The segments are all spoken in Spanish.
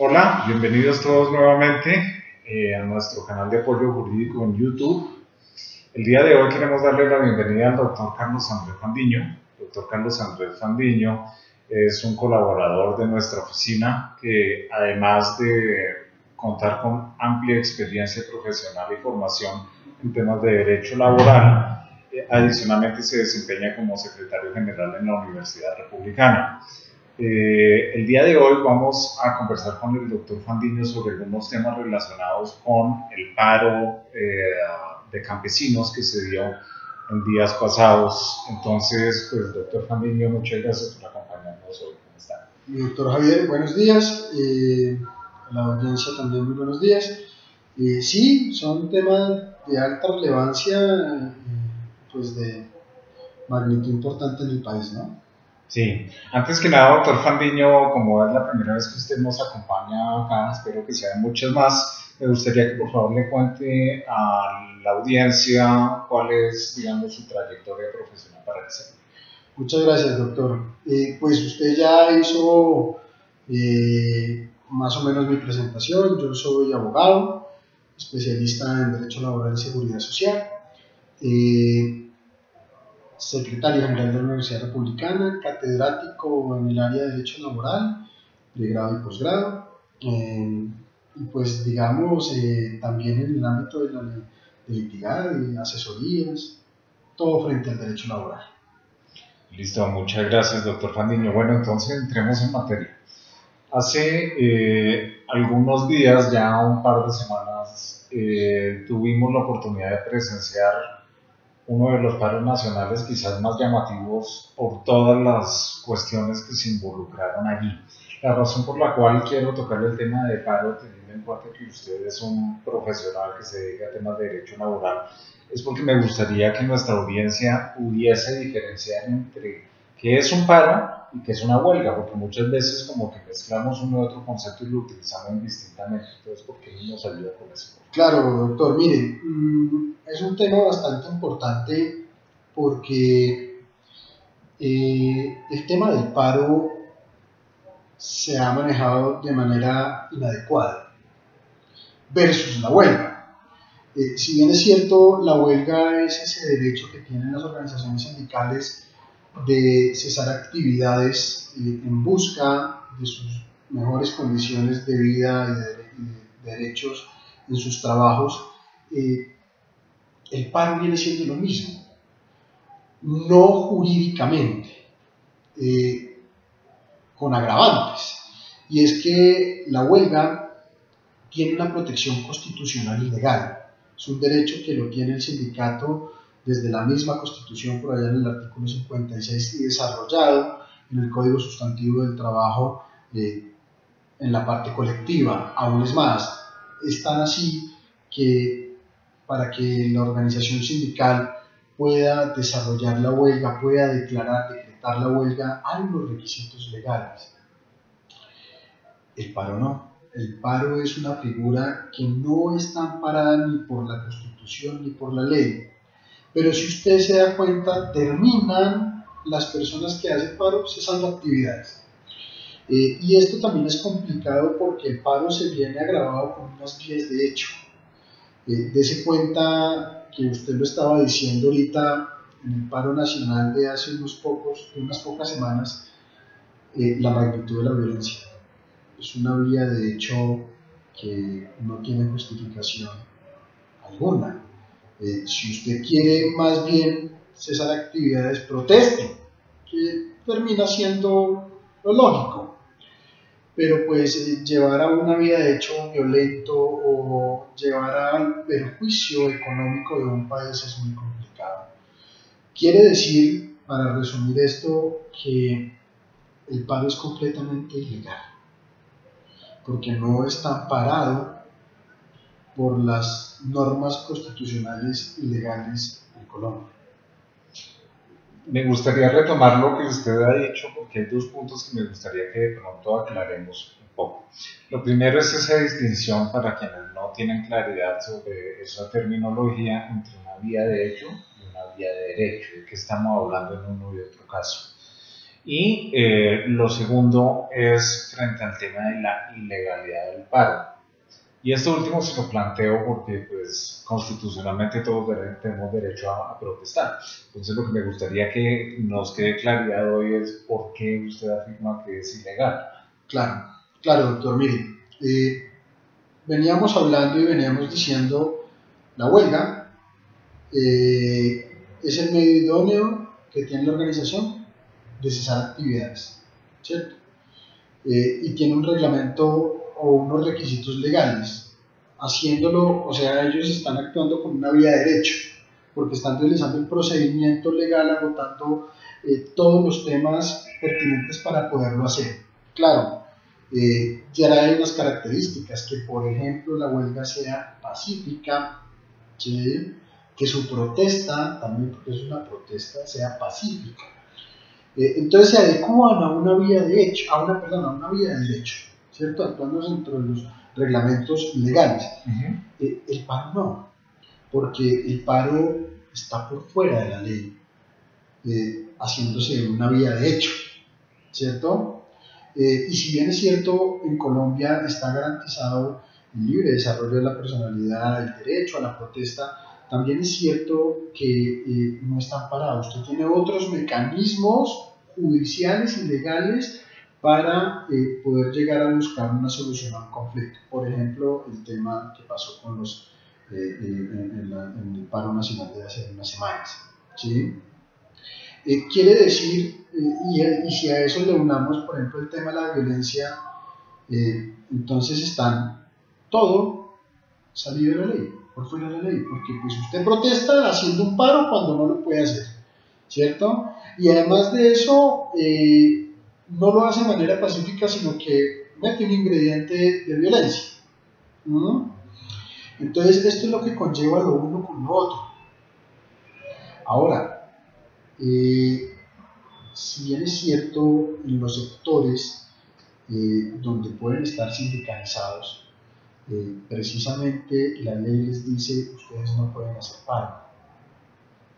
Hola, bienvenidos todos nuevamente a nuestro canal de apoyo jurídico en YouTube. El día de hoy queremos darle la bienvenida al doctor Carlos Andrés Fandiño. Doctor Carlos Andrés Fandiño es un colaborador de nuestra oficina que, además de contar con amplia experiencia profesional y formación en temas de derecho laboral, adicionalmente se desempeña como secretario general en la Universidad Republicana. El día de hoy vamos a conversar con el doctor Fandiño sobre algunos temas relacionados con el paro de campesinos que se dio en días pasados. Entonces, pues, doctor Fandiño, muchas gracias por acompañarnos hoy. ¿Cómo está? Doctor Javier, buenos días. A la audiencia también muy buenos días. Sí, son temas de alta relevancia, pues de magnitud importante en el país, ¿no? Sí, antes que nada, doctor Fandiño, como es la primera vez que usted nos acompaña acá, espero que sean muchas más, me gustaría que por favor le cuente a la audiencia cuál es, digamos, su trayectoria profesional para eso. Muchas gracias, doctor. Pues usted ya hizo más o menos mi presentación. Yo soy abogado, especialista en Derecho Laboral y Seguridad Social. Secretario general de la Universidad Republicana, catedrático en el área de Derecho Laboral, pregrado y posgrado, y pues digamos también en el ámbito de litigar y asesorías, todo frente al derecho laboral. Listo, muchas gracias, doctor Fandiño. Bueno, entonces entremos en materia. Hace algunos días, ya un par de semanas, tuvimos la oportunidad de presenciar uno de los paros nacionales quizás más llamativos por todas las cuestiones que se involucraron allí. La razón por la cual quiero tocar el tema de paro, teniendo en cuenta que usted es un profesional que se dedica a temas de derecho laboral, es porque me gustaría que nuestra audiencia pudiese diferenciar entre qué es un paro y qué es una huelga, porque muchas veces como que mezclamos uno y otro concepto y lo utilizamos indistintamente. Entonces, ¿por qué no nos ayuda con eso? Claro, doctor, mire, es un tema bastante importante porque el tema del paro se ha manejado de manera inadecuada versus la huelga. Si bien es cierto, la huelga es ese derecho que tienen las organizaciones sindicales de cesar actividades en busca de sus mejores condiciones de vida y de derechos en sus trabajos, el paro viene siendo lo mismo, no jurídicamente, con agravantes. Y es que la huelga tiene una protección constitucional y legal. Es un derecho que lo tiene el sindicato desde la misma Constitución, por allá en el artículo 56, y desarrollado en el Código Sustantivo del Trabajo en la parte colectiva. Aún es más, es tan así que para que la organización sindical pueda desarrollar la huelga, pueda decretar la huelga, hay unos requisitos legales. El paro no. El paro es una figura que no está amparada ni por la Constitución ni por la ley. Pero si usted se da cuenta, terminan las personas que hacen paro cesando actividades. Y esto también es complicado porque el paro se viene agravado con unas vías de hecho. Dese cuenta que usted lo estaba diciendo ahorita en el paro nacional de hace unas pocas semanas, la magnitud de la violencia. Es una vía de hecho que no tiene justificación alguna. Si usted quiere más bien cesar actividades, proteste, que termina siendo lo lógico. Pero pues llevar a una vía de hecho violento o llevar al perjuicio económico de un país es muy complicado. Quiere decir, para resumir esto, que el paro es completamente ilegal, porque no está amparado por las normas constitucionales y legales en Colombia. Me gustaría retomar lo que usted ha dicho porque hay dos puntos que me gustaría que de pronto aclaremos un poco. Lo primero es esa distinción para quienes no tienen claridad sobre esa terminología entre una vía de hecho y una vía de derecho, de que estamos hablando en uno y otro caso. Y lo segundo es frente al tema de la ilegalidad del paro. Y esto último se lo planteo porque pues, constitucionalmente todos tenemos derecho a protestar. Entonces lo que me gustaría que nos quede claridad hoy es por qué usted afirma que es ilegal. Claro, claro, doctor. Mire, veníamos hablando y veníamos diciendo, la huelga es el medio idóneo que tiene la organización de cesar actividades, ¿cierto? Y tiene un reglamento o unos requisitos legales, haciéndolo, o sea, ellos están actuando con una vía de derecho, porque están realizando el procedimiento legal, agotando todos los temas pertinentes para poderlo hacer. Claro, ya hay unas características, que por ejemplo la huelga sea pacífica, ¿sí? Que su protesta, también porque es una protesta, sea pacífica. Entonces se adecuan a una vía de hecho, a una vía de derecho, ¿cierto? Actuando dentro de los reglamentos legales. El paro no, porque el paro está por fuera de la ley, haciéndose una vía de hecho, ¿cierto? Y si bien es cierto, en Colombia está garantizado el libre desarrollo de la personalidad, el derecho a la protesta, también es cierto que no está amparado. Usted tiene otros mecanismos judiciales y legales para poder llegar a buscar una solución a un conflicto. Por ejemplo, el tema que pasó con los, en el paro nacional de hace unas semanas, ¿sí? Quiere decir, y si a eso le unamos, por ejemplo, el tema de la violencia, entonces están todo salido de la ley, por fuera de la ley, porque pues usted protesta haciendo un paro cuando no lo puede hacer, ¿cierto? Y además de eso, no lo hace de manera pacífica, sino que mete un ingrediente de violencia. Entonces, esto es lo que conlleva lo uno con lo otro. Ahora, si bien es cierto, en los sectores donde pueden estar sindicalizados, precisamente la ley les dice, ustedes no pueden hacer paro,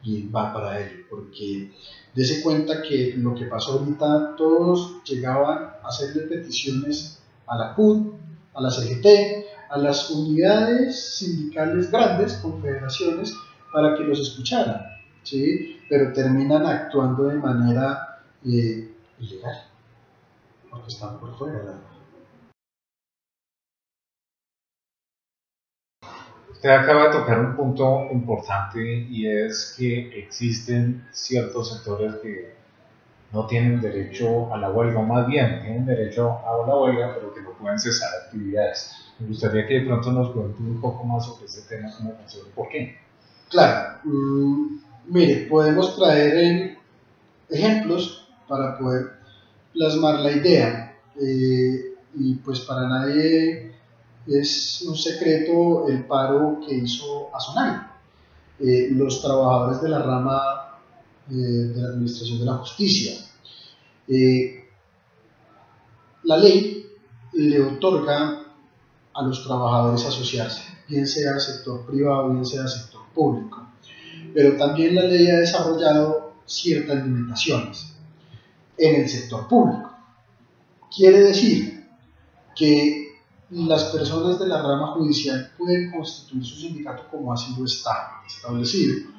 y va para ello, porque dése cuenta que lo que pasó ahorita, todos llegaban a hacerle peticiones a la CUT, a la CGT, a las unidades sindicales grandes, confederaciones, para que los escucharan, ¿sí? Pero terminan actuando de manera ilegal, porque están por fuera de la ley. Usted acaba de tocar un punto importante y es que existen ciertos sectores que no tienen derecho a la huelga, o más bien tienen derecho a la huelga, pero que no pueden cesar actividades. Me gustaría que de pronto nos cuente un poco más sobre ese tema, cómo funciona y por qué. Claro, mire, podemos traer ejemplos para poder plasmar la idea, y pues para nadie es un secreto el paro que hizo Azonal, los trabajadores de la rama de la Administración de la Justicia. La ley le otorga a los trabajadores asociarse, bien sea sector privado, bien sea sector público, pero también la ley ha desarrollado ciertas limitaciones en el sector público. Quiere decir que las personas de la rama judicial pueden constituir su sindicato como así lo está establecido,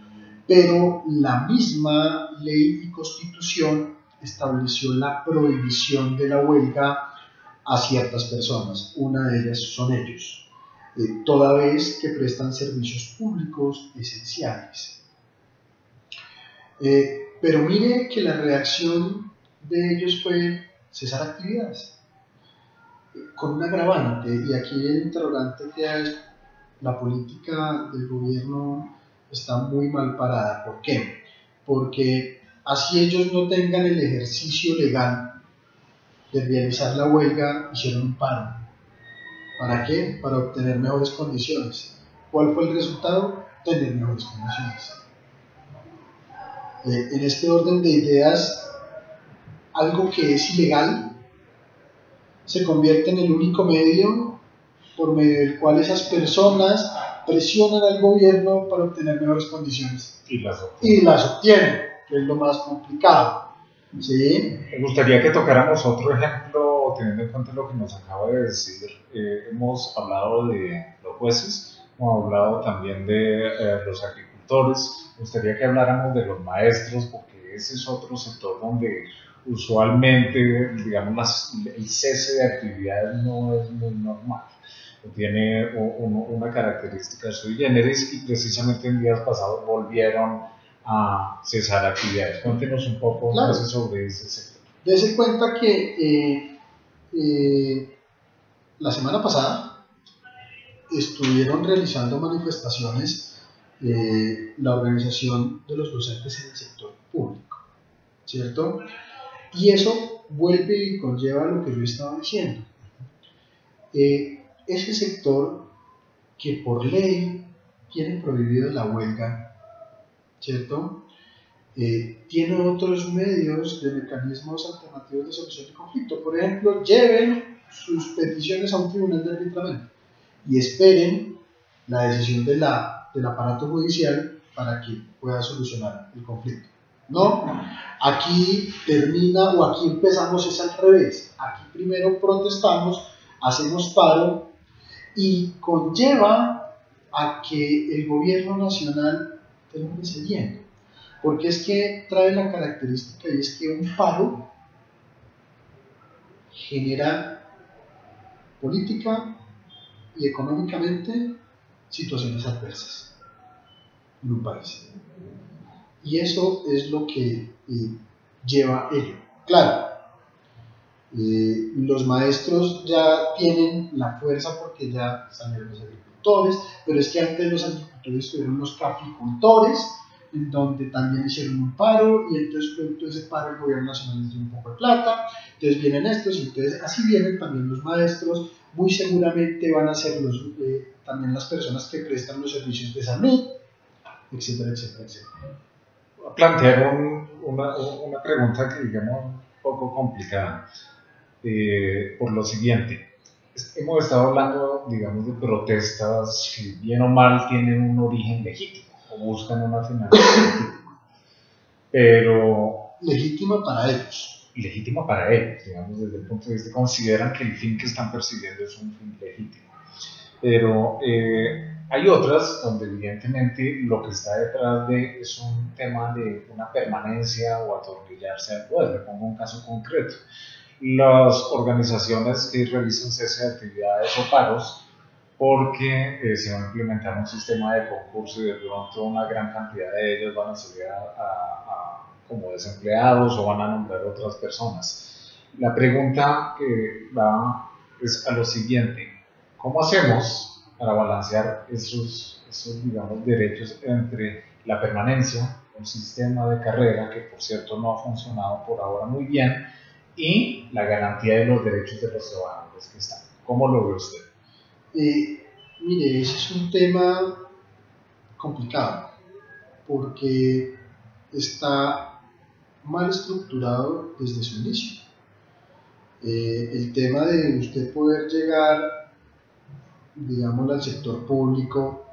pero la misma ley y constitución estableció la prohibición de la huelga a ciertas personas. Una de ellas son ellos, toda vez que prestan servicios públicos esenciales. Pero mire que la reacción de ellos fue cesar actividades, con un agravante, y aquí el interrogante que es: la política del gobierno está muy mal parada. ¿Por qué? Porque así ellos no tengan el ejercicio legal de realizar la huelga, hicieron un paro. ¿Para qué? Para obtener mejores condiciones. ¿Cuál fue el resultado? Tener mejores condiciones. En este orden de ideas, algo que es ilegal se convierte en el único medio por medio del cual esas personas presionan al gobierno para obtener mejores condiciones. Y las obtienen. Y las obtienen, que es lo más complicado. Sí, Me gustaría que tocáramos otro ejemplo, teniendo en cuenta lo que nos acaba de decir. Hemos hablado de los jueces, hemos hablado también de los agricultores. Me gustaría que habláramos de los maestros, porque ese es otro sector donde usualmente, digamos, el cese de actividades no es muy normal. Tiene una característica sui generis y precisamente en días pasados volvieron a cesar actividades. Cuéntenos un poco más claro. sobre ese sector. Dese cuenta que la semana pasada estuvieron realizando manifestaciones la organización de los docentes en el sector público, ¿cierto? Y eso vuelve y conlleva lo que yo estaba diciendo. Ese sector que por ley tiene prohibido la huelga, ¿cierto? Tiene otros medios de mecanismos alternativos de solución de conflicto. Por ejemplo, lleven sus peticiones a un tribunal de arbitramiento y esperen la decisión del aparato judicial para que pueda solucionar el conflicto. No, aquí termina o aquí empezamos es al revés. Aquí primero protestamos, hacemos paro y conlleva a que el gobierno nacional termine cediendo. Porque es que trae la característica y es que un paro genera política y económicamente situaciones adversas en un país. Y eso es lo que lleva ello. Claro, los maestros ya tienen la fuerza porque ya salieron los agricultores, pero es que antes los agricultores tuvieron los caficultores, en donde también hicieron un paro, y entonces producto de ese paro el gobierno nacional les dio un poco de plata, entonces vienen estos, y entonces así vienen también los maestros, muy seguramente van a ser también las personas que prestan los servicios de salud, etcétera, etcétera, etcétera. Voy a plantear una pregunta que digamos un poco complicada, por lo siguiente. Hemos estado hablando, digamos, de protestas que bien o mal tienen un origen legítimo o buscan una finalidad legítima, pero Legítima para ellos. legítima para ellos, digamos, desde el punto de vista, consideran que el fin que están persiguiendo es un fin legítimo. Pero hay otras donde evidentemente lo que está detrás de es un tema de una permanencia o atornillarse al poder. Le pongo un caso concreto. Las organizaciones que realizan cese de actividades o paros porque se va a implementar un sistema de concurso y de pronto una gran cantidad de ellos van a salir como desempleados o van a nombrar otras personas. La pregunta que va es a lo siguiente: ¿cómo hacemos para balancear esos digamos, derechos entre la permanencia, un sistema de carrera que por cierto no ha funcionado por ahora muy bien, y la garantía de los derechos de los trabajadores que están? ¿Cómo lo ve usted? Mire, ese es un tema complicado porque está mal estructurado desde su inicio. El tema de usted poder llegar, digamos, al sector público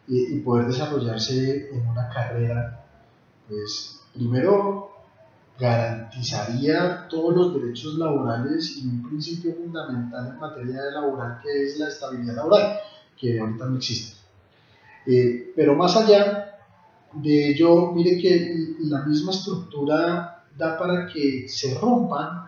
y poder desarrollarse en una carrera, pues primero garantizaría todos los derechos laborales y un principio fundamental en materia de laboral que es la estabilidad laboral, que ahorita no existe. Pero más allá de ello, mire que la misma estructura da para que se rompan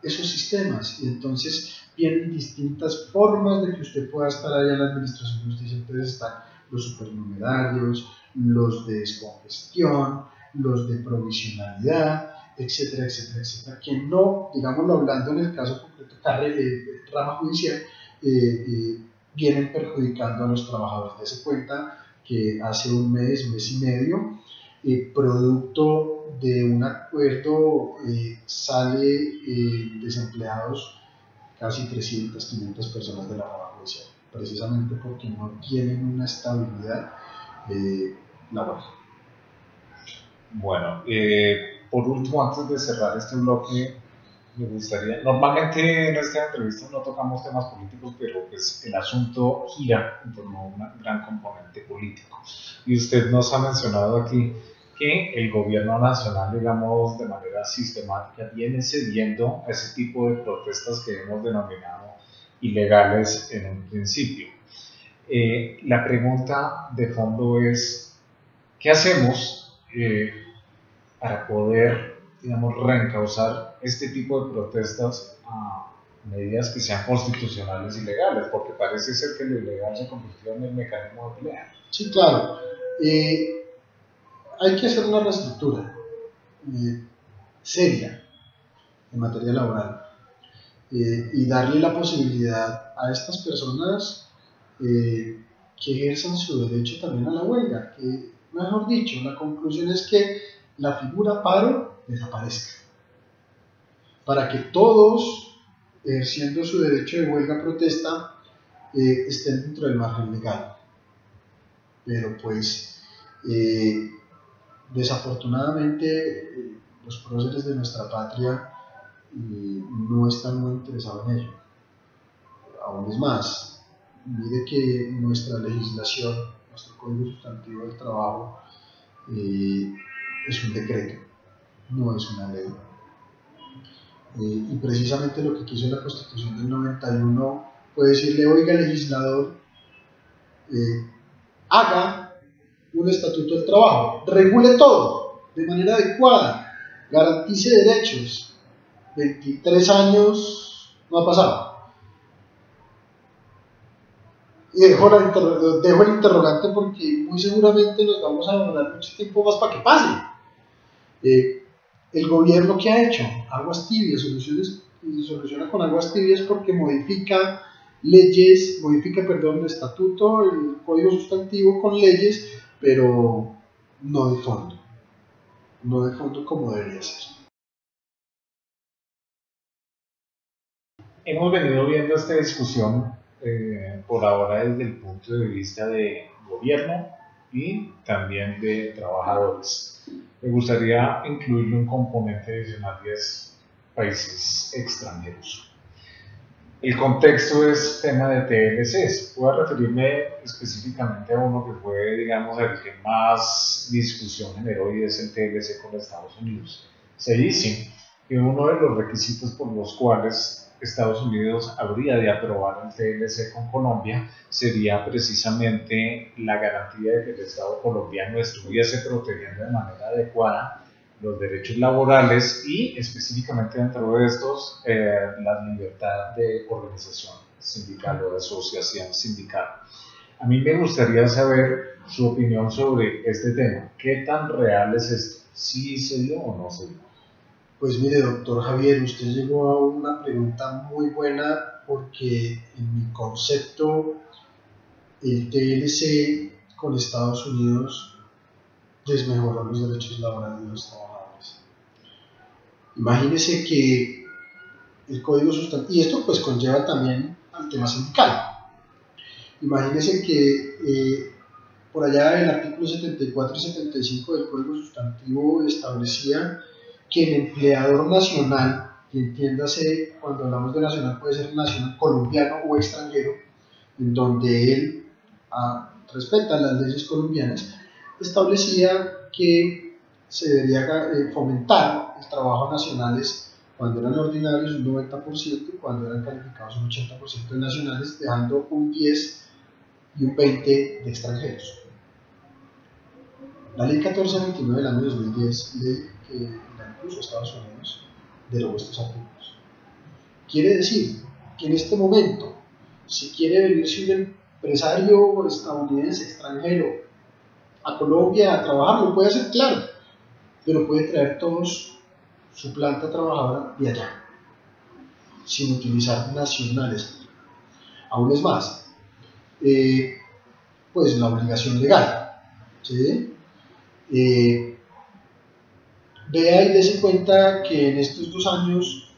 esos sistemas y entonces vienen distintas formas de que usted pueda estar allá en la administración de justicia. Entonces están los supernumerarios, los de descongestión, los de provisionalidad, etcétera, etcétera, etcétera, que no, digámoslo hablando en el caso concreto, rama judicial, vienen perjudicando a los trabajadores. Dese cuenta que hace un mes y medio, producto de un acuerdo, sale desempleados casi 300, 500 personas de la rama judicial, precisamente porque no tienen una estabilidad laboral. Bueno, por último, antes de cerrar este bloque, me gustaría, normalmente en esta entrevista no tocamos temas políticos, pero pues el asunto gira en torno a un gran componente político. Y usted nos ha mencionado aquí que el gobierno nacional, digamos, de manera sistemática viene cediendo a ese tipo de protestas que hemos denominado ilegales en un principio. La pregunta de fondo es, ¿qué hacemos para poder, digamos, reencauzar este tipo de protestas a medidas que sean constitucionales y legales? Porque parece ser que lo ilegal se convirtió en el mecanismo de pelea. Sí, claro. Hay que hacer una reestructura seria en materia laboral y darle la posibilidad a estas personas que ejerzan su derecho también a la huelga. Que, mejor dicho, la conclusión es que la figura paro desaparezca, para que todos, ejerciendo su derecho de huelga-protesta, estén dentro del margen legal. Pero pues, desafortunadamente, los próceres de nuestra patria no están muy interesados en ello. Aún es más, mire que nuestra legislación, nuestro Código Sustantivo del Trabajo, es un decreto, no es una ley. Y precisamente lo que quiso la Constitución del 91 fue decirle: oiga, legislador, haga un estatuto del trabajo, regule todo de manera adecuada, garantice derechos. 23 años no ha pasado. Y dejo el interrogante porque muy seguramente nos vamos a demorar mucho tiempo más para que pase. El gobierno, ¿qué ha hecho? Aguas tibias, soluciona con aguas tibias porque modifica leyes, el estatuto, el código sustantivo con leyes, pero no de fondo como debería ser. Hemos venido viendo esta discusión por ahora desde el punto de vista de gobierno y también de trabajadores. Me gustaría incluirle un componente adicional y es países extranjeros. El contexto es tema de TLCs. Voy a referirme específicamente a uno que fue, digamos, el que más discusión generó y es el TLC con Estados Unidos. Se dice que uno de los requisitos por los cuales Estados Unidos habría de aprobar el TLC con Colombia sería precisamente la garantía de que el Estado colombiano estuviese protegiendo de manera adecuada los derechos laborales y específicamente dentro de estos la libertad de organización sindical o de asociación sindical. A mí me gustaría saber su opinión sobre este tema. ¿Qué tan real es esto? ¿Sí se dio o no se dio? Pues mire, doctor Javier, usted llegó a una pregunta muy buena porque en mi concepto el TLC con Estados Unidos desmejoró los derechos laborales de los trabajadores. Imagínese que el código sustantivo, y esto pues conlleva también al tema sindical. Imagínese que por allá el artículo 74 y 75 del código sustantivo establecía que el empleador nacional, y entiéndase, cuando hablamos de nacional puede ser nacional colombiano o extranjero, en donde él respeta las leyes colombianas, establecía que se debería fomentar el trabajo nacionales cuando eran ordinarios un 90% y cuando eran calificados un 80% de nacionales, dejando un 10 y un 20 de extranjeros. La ley 1429 del año 2010, ley que la impuso Estados Unidos, derogó estos artículos. Quiere decir que en este momento, si quiere venirse un empresario estadounidense extranjero a Colombia a trabajar, lo puede hacer, claro, pero puede traer todos su planta trabajadora de allá, sin utilizar nacionales. Aún es más, pues la obligación legal, ¿sí? Vea y dése cuenta que en estos 2 años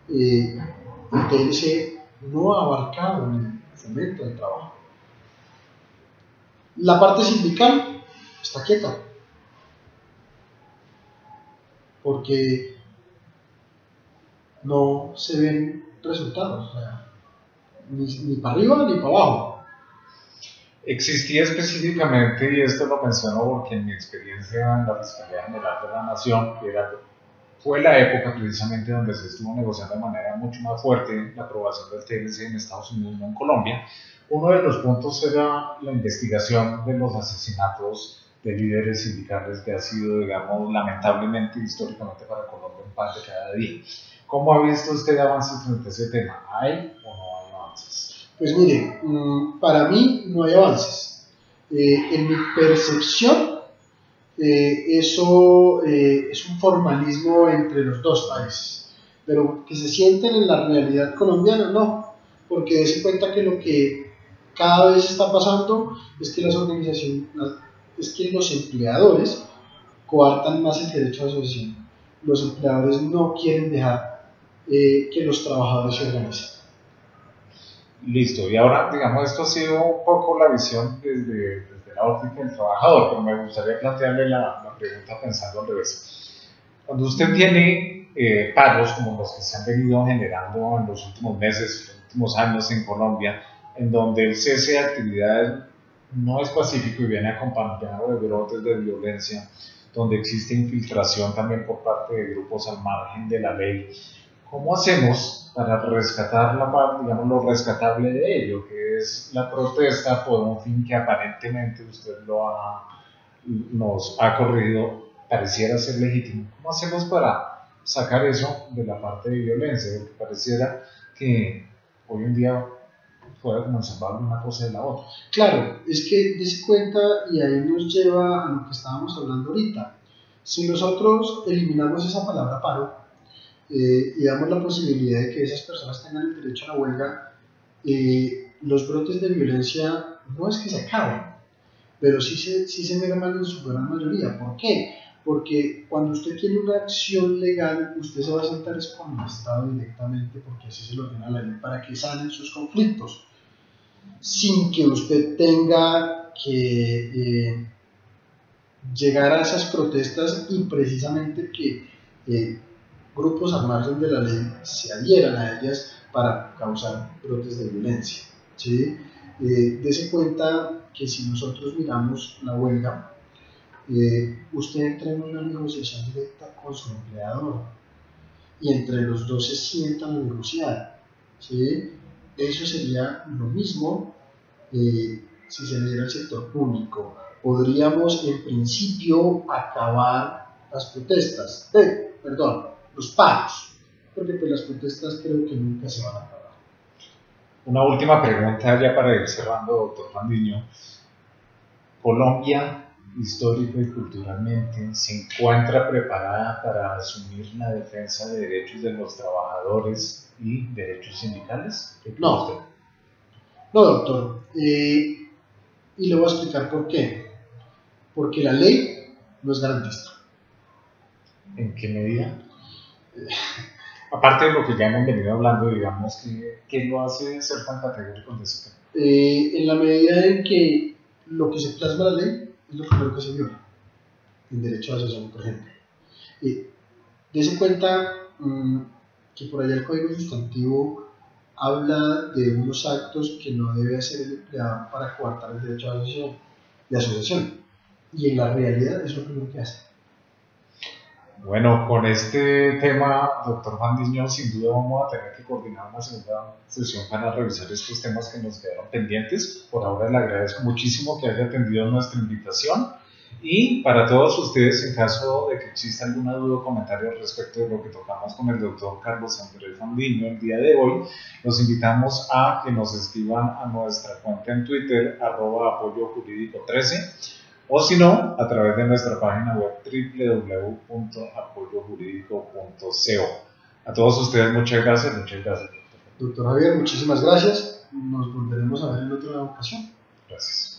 el TLC no ha abarcado el fomento del trabajo. La parte sindical está quieta, porque no se ven resultados, o sea, ni para arriba ni para abajo. Existía específicamente, y esto lo menciono porque en mi experiencia en la Fiscalía General de la Nación, fue la época precisamente donde se estuvo negociando de manera mucho más fuerte la aprobación del TLC en Estados Unidos, no en Colombia. Uno de los puntos era la investigación de los asesinatos de líderes sindicales, que ha sido, digamos, lamentablemente históricamente para Colombia un pan de cada día. ¿Cómo ha visto usted avances frente a ese tema? ¿Hay o no hay avances? Pues mire, para mí no hay avances. En mi percepción, eso es un formalismo entre los dos países, pero que se sienten en la realidad colombiana, no, porque dése cuenta que lo que cada vez está pasando es que las organizaciones, es que los empleadores coartan más el derecho de asociación. Los empleadores no quieren dejar que los trabajadores se organicen. Listo, y ahora, digamos, esto ha sido un poco la visión desde la óptica del trabajador, pero me gustaría plantearle la pregunta pensando al revés. Cuando usted tiene paros como los que se han venido generando en los últimos meses, en los últimos años en Colombia, en donde el cese de actividades no es pacífico y viene acompañado de brotes de violencia, donde existe infiltración también por parte de grupos al margen de la ley, ¿cómo hacemos para rescatar la parte, digamos, lo rescatable de ello, que es la protesta por un fin que aparentemente usted nos ha corrido, pareciera ser legítimo? ¿Cómo hacemos para sacar eso de la parte de violencia? Porque pareciera que hoy en día puede comenzar una cosa de la otra. Claro, es que dése cuenta, y ahí nos lleva a lo que estábamos hablando ahorita. Si nosotros eliminamos esa palabra paro, y damos la posibilidad de que esas personas tengan el derecho a la huelga, los brotes de violencia no es que se acaben, pero sí se merman en su gran mayoría. ¿Por qué? Porque cuando usted tiene una acción legal, usted se va a sentar con el Estado directamente, porque así se lo ordena la ley, para que sanen sus conflictos, sin que usted tenga que llegar a esas protestas y precisamente que grupos al margen de la ley se adhieran a ellas para causar brotes de violencia. ¿Sí? Dese cuenta que si nosotros miramos la huelga, usted entra en una negociación directa con su empleador y entre los dos se sientan a negociar. ¿Sí? Eso sería lo mismo si se diera el sector público. Podríamos en principio acabar las protestas, los paros, porque pues las protestas creo que nunca se van a acabar. Una última pregunta ya para ir cerrando, doctor Fandiño. Colombia, histórico y culturalmente, ¿se encuentra preparada para asumir la defensa de derechos de los trabajadores y derechos sindicales? No, doctor. Y le voy a explicar por qué. Porque la ley no es garantista. ¿En qué medida? Aparte de lo que ya hemos venido hablando, digamos, ¿qué lo hace ser tan categórico en ese tema? En la medida en que lo que se plasma en la ley es lo primero que se viola. El derecho a asociación, por ejemplo. Dese cuenta que por allá el Código Sustantivo habla de unos actos que no debe hacer el empleado para coartar el derecho de asociación. Y en la realidad es lo primero que hace. Bueno, con este tema, doctor Fandiño, sin duda vamos a tener que coordinar una segunda sesión para revisar estos temas que nos quedaron pendientes. Por ahora le agradezco muchísimo que haya atendido nuestra invitación. Y para todos ustedes, en caso de que exista alguna duda o comentario respecto de lo que tocamos con el doctor Carlos Andrés Fandiño el día de hoy, los invitamos a que nos escriban a nuestra cuenta en Twitter, @apoyojurídico13, o si no, a través de nuestra página web www.apoyojurídico.co. A todos ustedes, muchas gracias. Doctor Javier, muchísimas gracias. Nos volveremos a ver en otra ocasión. Gracias.